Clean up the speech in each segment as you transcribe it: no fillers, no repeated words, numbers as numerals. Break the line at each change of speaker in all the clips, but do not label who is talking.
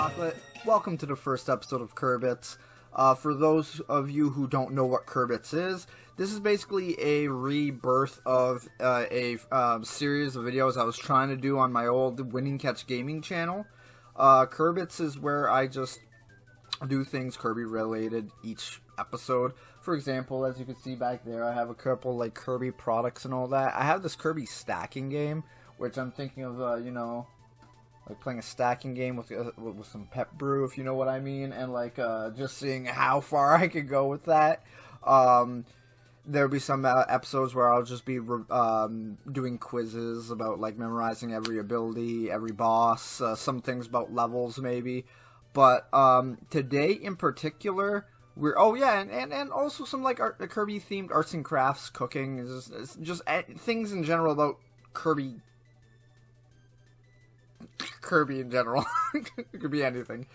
Krocolate. Welcome to the first episode of Kirbits. For those of you who don't know what Kirbits is, this is basically a rebirth of a series of videos I was trying to do on my old Winning Catch Gaming channel. Kirbits is where I just do things Kirby related each episode. For example, as you can see back there, I have a couple like Kirby products and all that. I have this Kirby stacking game, which I'm thinking of, like playing a stacking game with some pep brew, if you know what I mean, and like just seeing how far I could go with that. There'll be some episodes where I'll just be doing quizzes about like memorizing every ability, every boss, some things about levels maybe. But today in particular, we're and also some like Kirby themed arts and crafts, cooking, is just things in general about Kirby in general. It could be anything.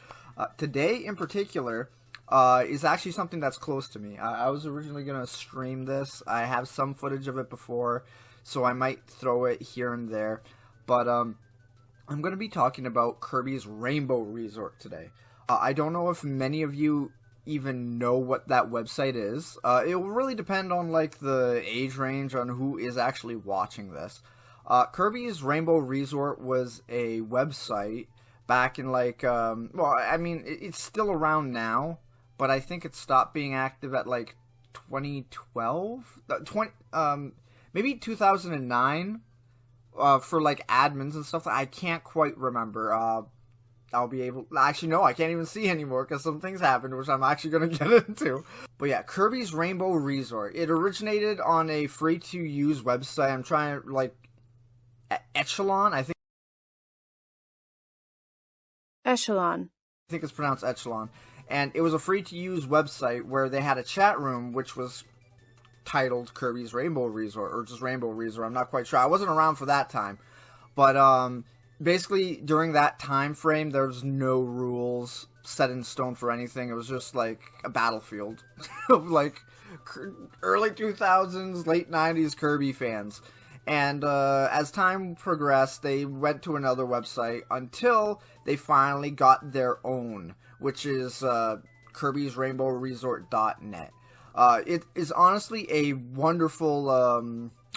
Today in particular is actually something that's close to me. I was originally going to stream this. I have some footage of it before, so I might throw it here and there. But I'm going to be talking about Kirby's Rainbow Resort today. I don't know if many of you even know what that website is. It will really depend on like the age range on who is actually watching this. Kirby's Rainbow Resort was a website back in like, it's still around now, but I think it stopped being active at like 2012, maybe 2009, for like admins and stuff. I can't quite remember. I can't even see anymore because some things happened, which I'm actually going to get into. But yeah, Kirby's Rainbow Resort. It originated on a free-to-use website. I'm trying to, like, Echelon, I think.
Echelon.
I think it's pronounced Echelon. And it was a free-to-use website where they had a chat room, which was titled Kirby's Rainbow Resort, or just Rainbow Resort. I'm not quite sure. I wasn't around for that time. But, basically, during that time frame, there was no rules set in stone for anything. It was just, like, a battlefield of, like, early 2000s, late 90s Kirby fans. And as time progressed, they went to another website until they finally got their own, which is Kirby's Rainbow Resort.net. It is honestly a wonderful,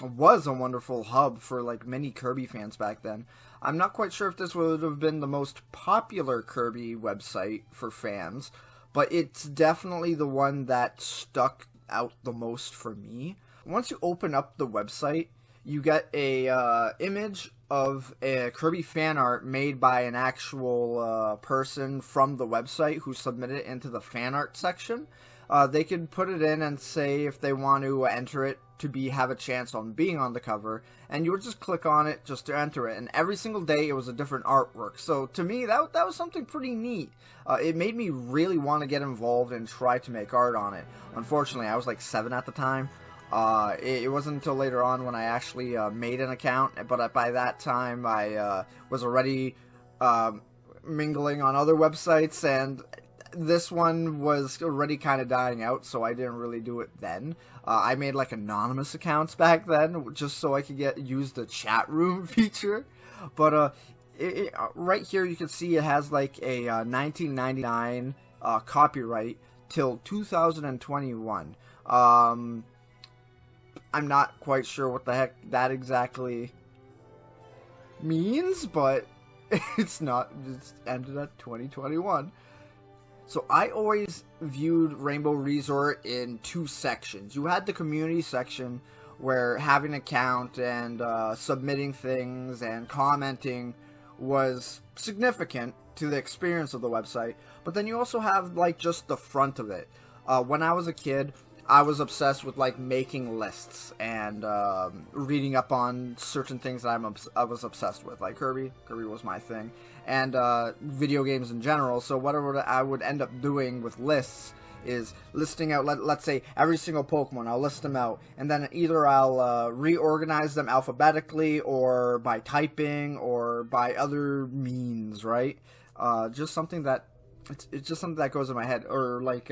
was a wonderful hub for like many Kirby fans back then. I'm not quite sure if this would have been the most popular Kirby website for fans, but it's definitely the one that stuck out the most for me. Once you open up the website, you get a image of a Kirby fan art made by an actual person from the website who submitted it into the fan art section. They can put it in and say if they want to enter it to have a chance on being on the cover, and you would just click on it just to enter it. And every single day it was a different artwork. So to me, that was something pretty neat. It made me really want to get involved and try to make art on it. Unfortunately, I was like 7 at the time. It wasn't until later on when I actually made an account, but by that time I was already mingling on other websites, and this one was already kind of dying out, so I didn't really do it then. I made like anonymous accounts back then, just so I could use the chat room feature. But right here you can see it has like a 1999 copyright till 2021. I'm not quite sure what the heck that exactly means, but it's ended at 2021. So I always viewed Rainbow Resort in 2 sections. You had the community section where having an account and submitting things and commenting was significant to the experience of the website. But then you also have like just the front of it. When I was a kid, I was obsessed with like making lists and reading up on certain things that I was obsessed with. Like Kirby was my thing, and video games in general. So whatever I would end up doing with lists is listing out, let's say, every single Pokemon. I'll list them out, and then either I'll reorganize them alphabetically, or by typing, or by other means, right? Just something that it's just something that goes in my head, or like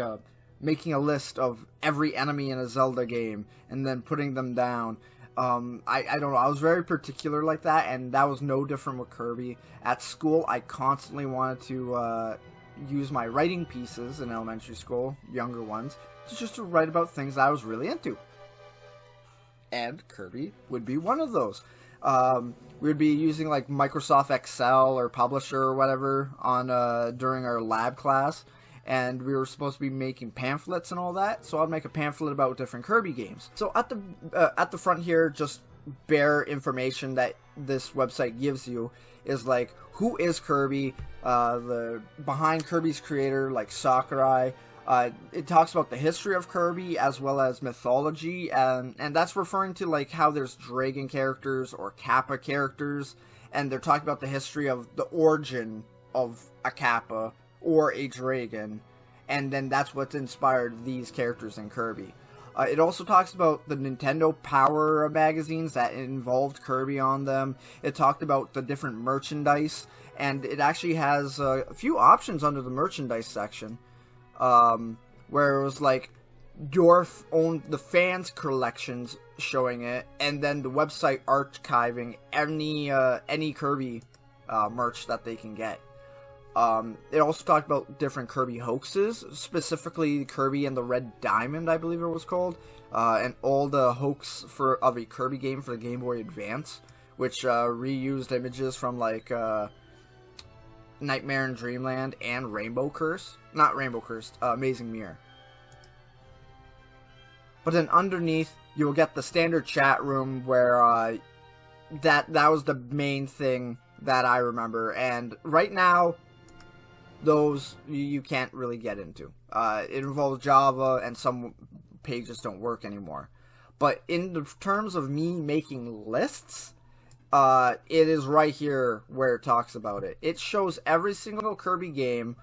making a list of every enemy in a Zelda game and then putting them down. I don't know. I was very particular like that, and that was no different with Kirby. At school, I constantly wanted to use my writing pieces in elementary school, younger ones, to write about things I was really into. And Kirby would be one of those. We would be using like Microsoft Excel or Publisher or whatever on during our lab class, and we were supposed to be making pamphlets and all that. So I'd make a pamphlet about different Kirby games. So at the front here, just bare information that this website gives you is like, who is Kirby, the behind Kirby's creator, like Sakurai. It talks about the history of Kirby as well as mythology, and that's referring to like how there's dragon characters or Kappa characters, and they're talking about the history of the origin of a Kappa or a dragon, and then that's what's inspired these characters in Kirby. It also talks about the Nintendo Power magazines that involved Kirby on them. It talked about the different merchandise, and it actually has a few options under the merchandise section. Where it was like your own, the fans' collections showing it, and then the website archiving any Kirby merch that they can get. It also talked about different Kirby hoaxes, specifically Kirby and the Red Diamond, I believe it was called, and all the hoax of a Kirby game for the Game Boy Advance, which reused images from like Nightmare in Dreamland and Rainbow Curse. Not Rainbow Curse, Amazing Mirror. But then underneath, you'll get the standard chat room where that was the main thing that I remember. And right now, those you can't really get into. It involves Java, and some pages don't work anymore. But in the terms of me making lists, it is right here where it talks about it. It shows every single Kirby game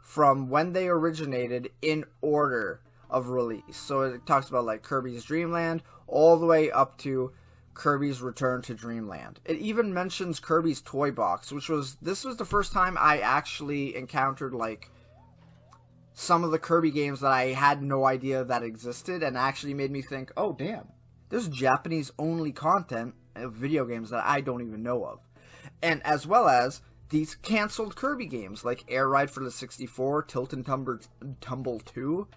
from when they originated in order of release. So it talks about like Kirby's Dream Land all the way up to Kirby's Return to Dreamland. It even mentions Kirby's Toy Box, this was the first time I actually encountered like some of the Kirby games that I had no idea that existed, and actually made me think, oh damn, there's Japanese only content of video games that I don't even know of. And as well as these canceled Kirby games like Air Ride for the 64, Tilt and Tumble 2,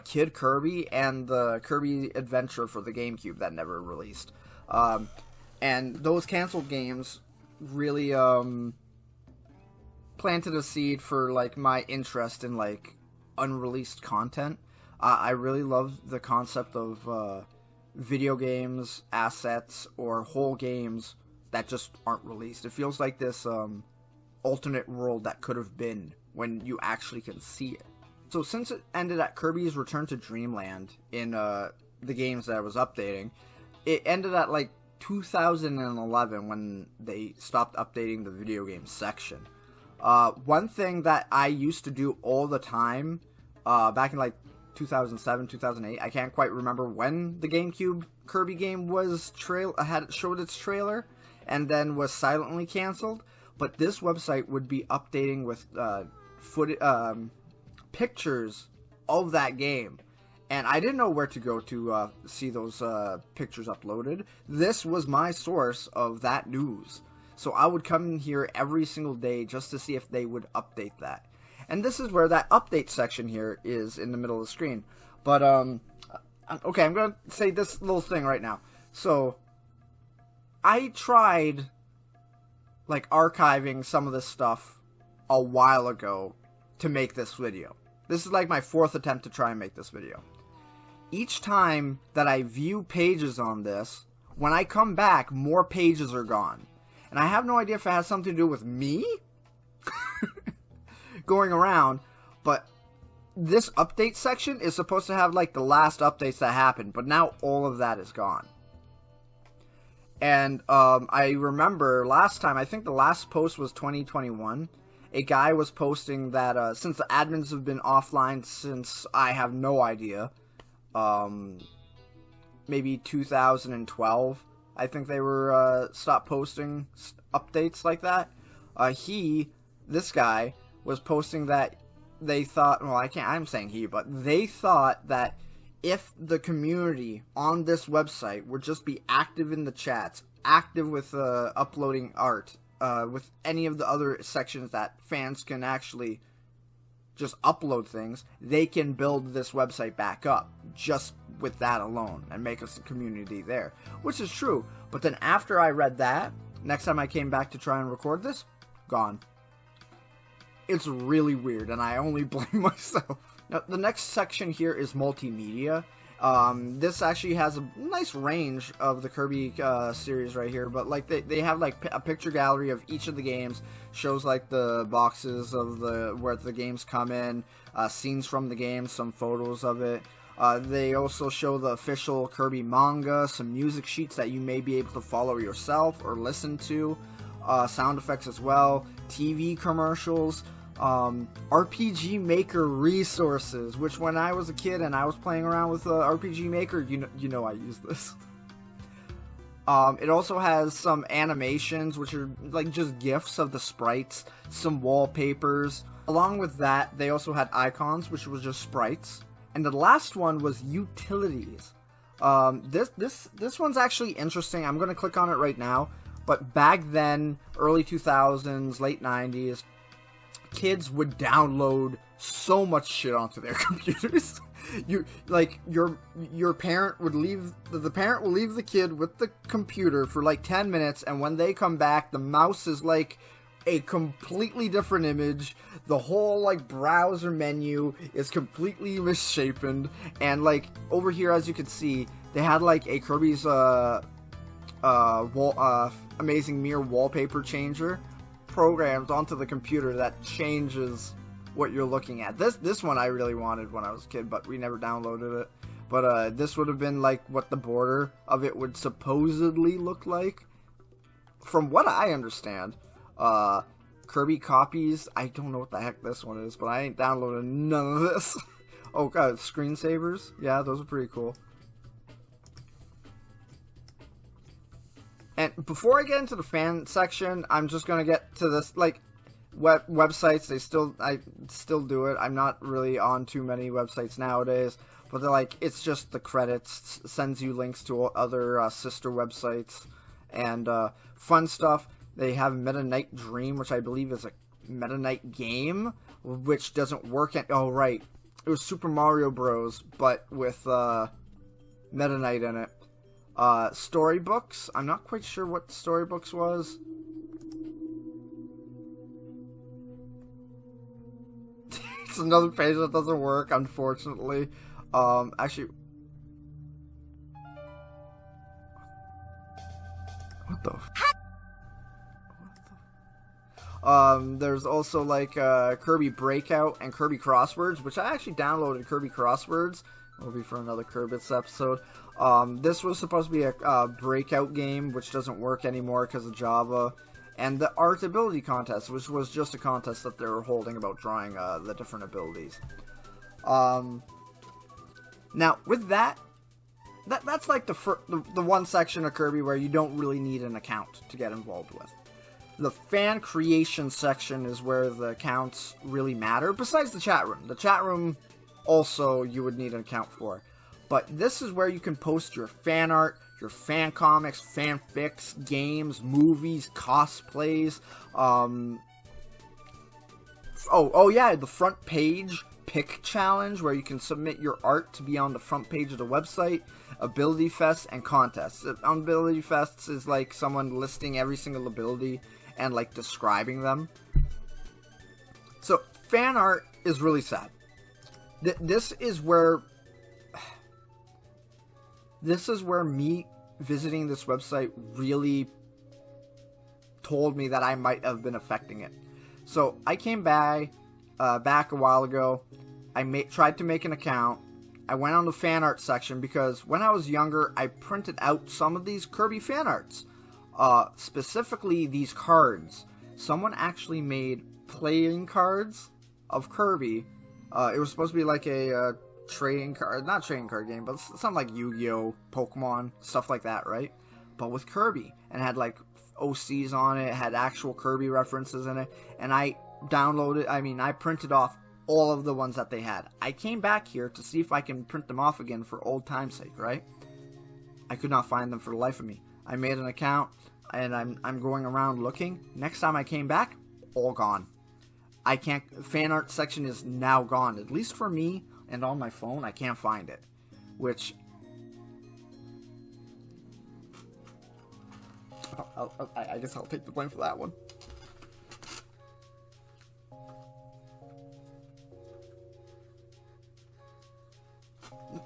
Kid Kirby, and the Kirby Adventure for the GameCube that never released. And those canceled games really planted a seed for like my interest in like unreleased content. I really love the concept of video games, assets, or whole games that just aren't released. It feels like this alternate world that could have been when you actually can see it. So since it ended at Kirby's Return to Dreamland in the games that I was updating, it ended at like 2011 when they stopped updating the video game section. One thing that I used to do all the time back in like 2007, 2008, I can't quite remember when the GameCube Kirby game was showed its trailer and then was silently canceled, but this website would be updating with pictures of that game, and I didn't know where to go to see those pictures uploaded. This was my source of that news, so I would come in here every single day just to see if they would update that. And this is where that update section here is in the middle of the screen. But, okay, I'm going to say this little thing right now. So, I tried, like, archiving some of this stuff a while ago to make this video. This is, like, my fourth attempt to try and make this video. Each time that I view pages on this, when I come back, more pages are gone. And I have no idea if it has something to do with me going around, but this update section is supposed to have like the last updates that happened, but now all of that is gone. And I remember last time, I think the last post was 2021, a guy was posting that since the admins have been offline since, I have no idea, maybe 2012, I think they were stopped posting updates like that. This guy was posting that they thought, well, I'm saying he, but they thought that if the community on this website would just be active in the chats, active with uploading art, with any of the other sections that fans can actually just upload things, they can build this website back up just with that alone and make us a community there, which is true. But then after I read that, next time I came back to try and record this, gone. It's really weird, and I only blame myself. Now, the next section here is multimedia. This actually has a nice range of the Kirby series right here, but like they have like a picture gallery of each of the games, shows like the boxes of where the games come in, scenes from the game, some photos of it. They also show the official Kirby manga, some music sheets that you may be able to follow yourself or listen to, sound effects as well, TV commercials, RPG Maker resources, which when I was a kid and I was playing around with RPG Maker, you know I use this. It also has some animations, which are like just GIFs of the sprites, some wallpapers. Along with that, they also had icons, which was just sprites. And the last one was utilities. This one's actually interesting. I'm going to click on it right now. But back then, early 2000s, late 90s, kids would download so much shit onto their computers. Your parent would leave the parent will leave the kid with the computer for like 10 minutes, and when they come back, the mouse is like a completely different image. The whole like browser menu is completely misshapen, and like over here, as you can see, they had like a Kirby's Amazing Mirror wallpaper changer programmed onto the computer that changes what you're looking at. This one I really wanted when I was a kid, but we never downloaded it. But this would have been like what the border of it would supposedly look like. From what I understand, Kirby copies, I don't know what the heck this one is, but I ain't downloading none of this. Oh god, screensavers? Yeah, those are pretty cool. And before I get into the fan section, I'm just gonna get to this, like, websites. I still do it. I'm not really on too many websites nowadays, but they're like, it's just the credits, sends you links to other sister websites, and fun stuff. They have Meta Knight Dream, which I believe is a Meta Knight game, which doesn't work. Oh right, it was Super Mario Bros, but with Meta Knight in it. Storybooks. I'm not quite sure what Storybooks was. It's another page that doesn't work, unfortunately. Actually, what the? There's also like Kirby Breakout and Kirby Crosswords, which I actually downloaded Kirby Crosswords. It'll be for another Kirbits episode. This was supposed to be a breakout game, which doesn't work anymore because of Java. And the Art Ability Contest, which was just a contest that they were holding about drawing the different abilities. Now, with that's like the one section of Kirby where you don't really need an account to get involved with. The fan creation section is where the accounts really matter, besides the chat room. The chat room also you would need an account for. But this is where you can post your fan art, your fan comics, fanfics, games, movies, cosplays. Oh yeah, the front page pick challenge where you can submit your art to be on the front page of the website. Ability fests and contests. Ability fests is like someone listing every single ability and like describing them. So fan art is really sad. This is where me visiting this website really told me that I might have been affecting it. So I came back a while ago. I tried to make an account. I went on the fan art section because when I was younger, I printed out some of these Kirby fan arts. Specifically these cards. Someone actually made playing cards of Kirby. It was supposed to be like a not trading card game, but something like Yu-Gi-Oh, Pokemon, stuff like that, right? But with Kirby, and it had like OCs on it, had actual Kirby references in it, and I printed off all of the ones that they had. I came back here to see if I can print them off again for old time's sake, right? I could not find them for the life of me. I made an account, and I'm going around looking. Next time I came back, all gone. I can't. Fan art section is now gone. At least for me, and on my phone, I can't find it. Which I guess I'll take the blame for that one.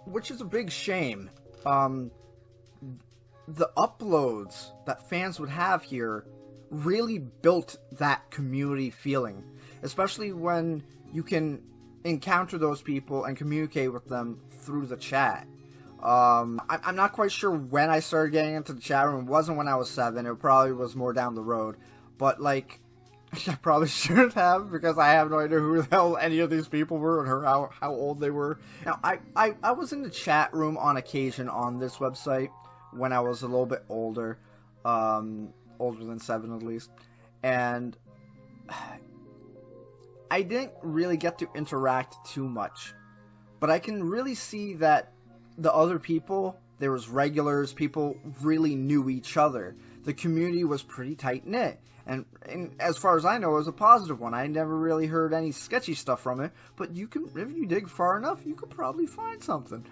Which is a big shame. The uploads that fans would have here really built that community feeling. Especially when you can encounter those people and communicate with them through the chat. I'm not quite sure when I started getting into the chat room. It wasn't when I was 7. It probably was more down the road. But, like, I probably shouldn't have, because I have no idea who the hell any of these people were or how old they were. Now, I was in the chat room on occasion on this website when I was a little bit older. Older than 7 at least. And I didn't really get to interact too much. But I can really see that the other people, there was regulars, people really knew each other. The community was pretty tight-knit. And as far as I know, it was a positive one. I never really heard any sketchy stuff from it. But you can, if you dig far enough, you could probably find something.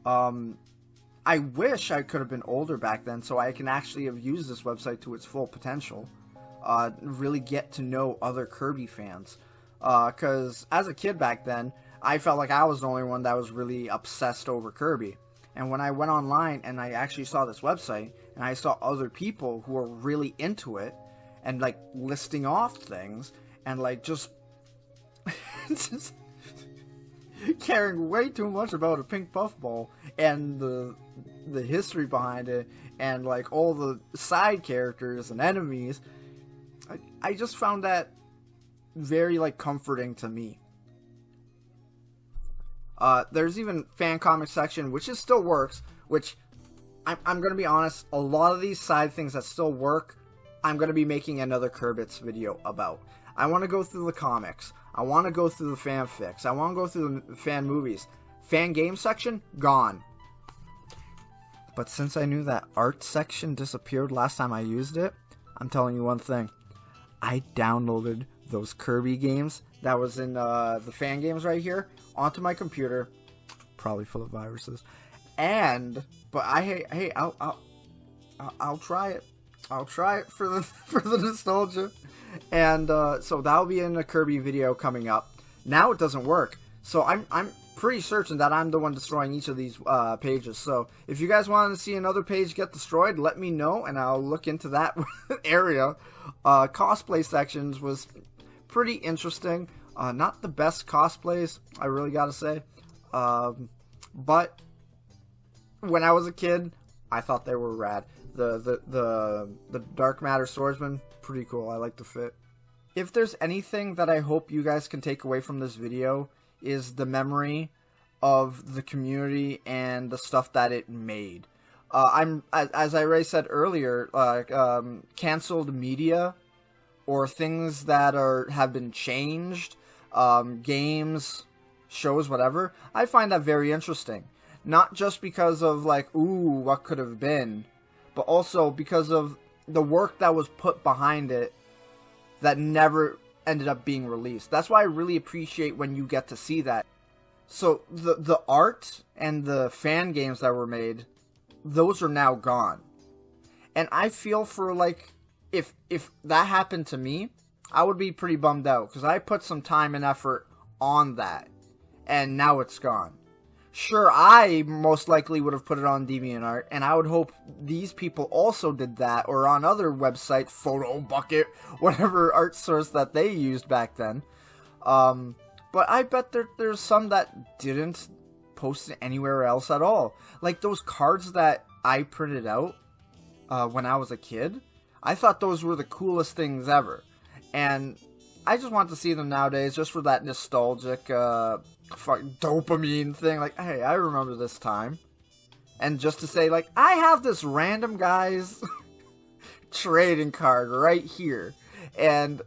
I wish I could have been older back then so I can actually have used this website to its full potential. Really get to know other Kirby fans. Because as a kid back then, I felt like I was the only one that was really obsessed over Kirby. And when I went online and I actually saw this website, and I saw other people who were really into it, and like listing off things, and like just caring way too much about a pink puffball, and the history behind it, and like all the side characters and enemies, I just found that very like comforting to me. There's even fan comic section, which still works, which I'm going to be honest, a lot of these side things that still work, I'm going to be making another Kirbits video about. I want to go through the comics. I want to go through the fanfics. I want to go through the fan movies. Fan game section, gone. But since I knew that art section disappeared last time I used it, I'm telling you one thing. I downloaded those Kirby games that was in the fan games right here onto my computer, probably full of viruses. But I'll try it. I'll try it for the nostalgia. And so that'll be in a Kirby video coming up. Now it doesn't work, so I'm pretty certain that I'm the one destroying each of these pages. So if you guys want to see another page get destroyed, let me know, and I'll look into that area. Cosplay sections was pretty interesting. Not the best cosplays, I really gotta say. But when I was a kid, I thought they were rad. The Dark Matter Swordsman, pretty cool. I like the fit. If there's anything that I hope you guys can take away from this video, is the memory of the community and the stuff that it made. As I already said earlier, canceled media or things that have been changed, games, shows, whatever. I find that very interesting. Not just because of like, ooh, what could have been, but also because of the work that was put behind it that never ended up being released. That's why I really appreciate when you get to see that. So the art and the fan games that were made, those are now gone. And I feel for like, if that happened to me, I would be pretty bummed out, because I put some time and effort on that, and now it's gone. Sure, I most likely would have put it on DeviantArt, and I would hope these people also did that, or on other websites, Photo Bucket, whatever art source that they used back then. But I bet there's some that didn't post it anywhere else at all. Like those cards that I printed out when I was a kid, I thought those were the coolest things ever. And I just want to see them nowadays, just for that nostalgic dopamine thing. Like, hey, I remember this time. And just to say, like, I have this random guy's trading card right here. And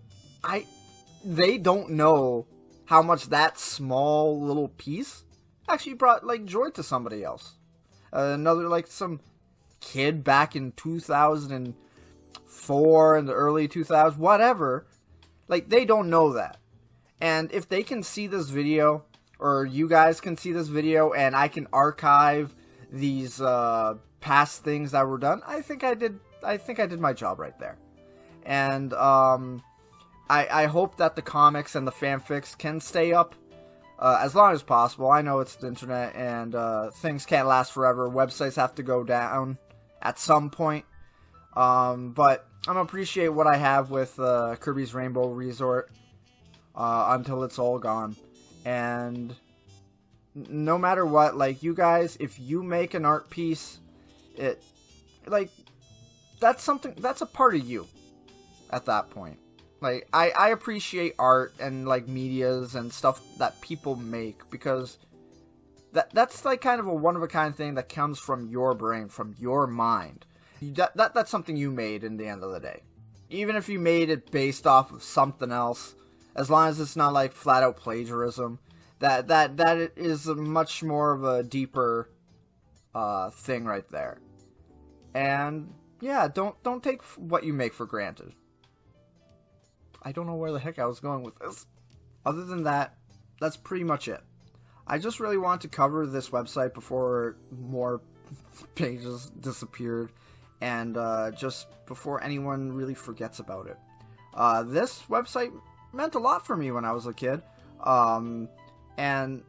they don't know how much that small little piece actually brought, like, joy to somebody else. Another, like, some kid back in 2004, in the early 2000s, whatever. Like, they don't know that. And if they can see this video, or you guys can see this video, and I can archive these past things that were done, I think I did my job right there. And I hope that the comics and the fanfics can stay up as long as possible. I know it's the internet, and things can't last forever. Websites have to go down at some point. But I'm gonna appreciate what I have with Kirby's Rainbow Resort until it's all gone. And no matter what, like, you guys, if you make an art piece, that's a part of you at that point. Like, I appreciate art and, like, medias and stuff that people make, because that's like kind of a one-of-a-kind thing that comes from your brain, from your mind. That's something you made in the end of the day. Even if you made it based off of something else, as long as it's not, like, flat-out plagiarism, that is a much more of a deeper thing right there. And yeah, don't take what you make for granted. I don't know where the heck I was going with this. Other than that, that's pretty much it. I just really want to cover this website before more pages disappeared, and just before anyone really forgets about it. This website meant a lot for me when I was a kid. And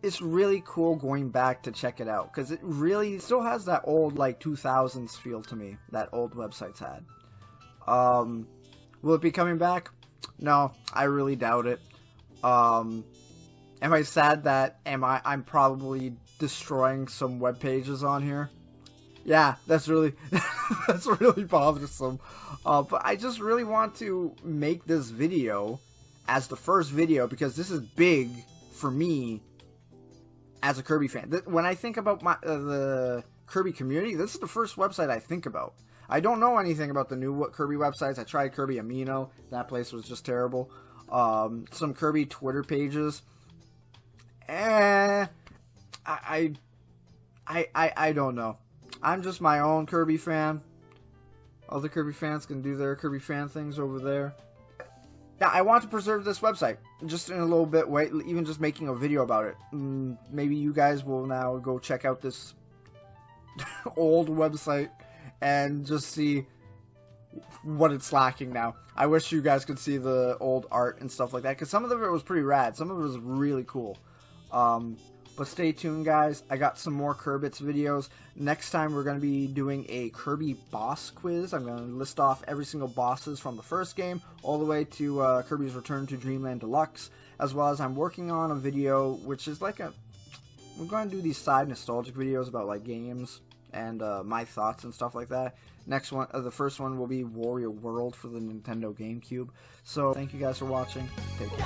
it's really cool going back to check it out, because it really still has that old, like, 2000s feel to me that old websites had. Will it be coming back? No, I really doubt it. Am I sad that I'm probably destroying some web pages on here? Yeah, that's really that's really bothersome. But I just really want to make this video as the first video, because this is big for me as a Kirby fan. When I think about the Kirby community, this is the first website I think about. I don't know anything about the new Kirby websites. I tried Kirby Amino. That place was just terrible. Some Kirby Twitter pages. I don't know. I'm just my own Kirby fan. Other Kirby fans can do their Kirby fan things over there. Yeah, I want to preserve this website, just in a little bit, even just making a video about it. Maybe you guys will now go check out this old website and just see what it's lacking now. I wish you guys could see the old art and stuff like that, because some of it was pretty rad. Some of it was really cool. But stay tuned, guys. I got some more Kirbits videos. Next time, we're going to be doing a Kirby boss quiz. I'm going to list off every single bosses from the first game, all the way to Kirby's Return to Dreamland Deluxe, as well as I'm working on a video, which is like we're going to do these side nostalgic videos about, like, games and my thoughts and stuff like that. Next one, the first one will be Warrior World for the Nintendo GameCube. So, thank you guys for watching. Take care.